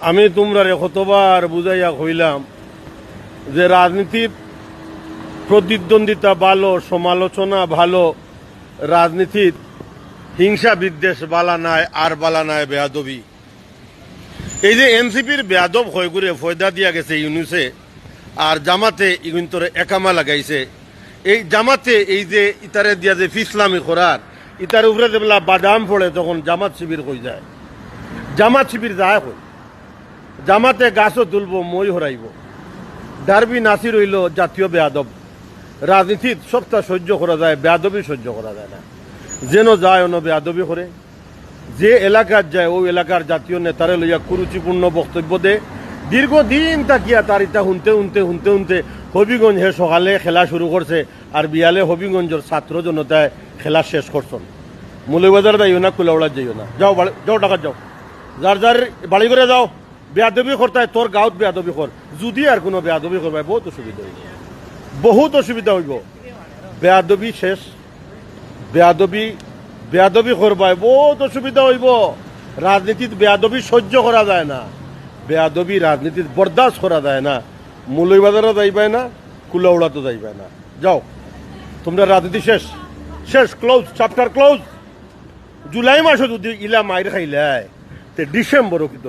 আমি তোমরা কতবার বুঝাইয়া কইলাম যে রাজনীতির প্রতিদ্বন্দ্বিতা ভালো, সমালোচনা ভালো, রাজনীতির হিংসা বিদ্বেষ বালা নাই, আর বালা নাই বেয়াদবি। এই যে এনসিপির বেয়াদব হয়ে ঘুরে ফয়দা দিয়া গেছে ইউনুসে, আর জামাতে ইগুন্তরে একামা লাগাইছে। এই জামাতে এই যে ইতারে দিয়া যে ফিসলামি করার, ইতার উপরে যেবেলা বাদাম পড়ে তখন জামাত শিবির হয়ে যায়। জামাত শিবির যায় হই, জামাতে গাছও তুলব, মই হরাইব। ডারবি নাসির হইল জাতীয় বেয়াদব। রাজনীতির সবটা সহ্য করা যায়, বেয়াদবি সহ্য করা যায় না। যেন যায় অন্য বেয়াদবি করে, যে এলাকার যায় ওই এলাকার জাতীয় নেতারে লইয়া কুরুচিপূর্ণ বক্তব্য দে। দীর্ঘদিন তাকিয়া তার ইটা শুনতে হবিগঞ্জ হে সকালে খেলা শুরু করছে, আর বিয়ালে হবিগঞ্জের ছাত্র জনতায় খেলা শেষ করছেন। মৌলবাজার যাইও না, কুলাউড়া যাইও না, যাও যাও ঢাকা যাও, যার যার বাড়ি করে যাও। বেয়াদবি করতায় তোর গাঁত বেয়াদবি কর, যদি আর কোনো বেয়াদবি করবাই বহুত অসুবিধা হইব, বহুত অসুবিধা হইব। বেয়াদবি শেষ, বেয়াদবি করবাই বহুত অসুবিধা হইব। রাজনীতিত বেয়াদবি সহ্য করা যায় না, বেয়াদবি রাজনীতিত বরদাস্ত করা যায় না। মৌলবাজারও যাইবাই না, কুলাউড়াতে যাইবাই না, যাও তোমরা। রাজনীতি শেষ, শেষ, ক্লোজ, চ্যাপ্টার ক্লোজ। জুলাই মাসে যদি ইলা মাইর খাইলে তে ডিসেম্বরও কিন্তু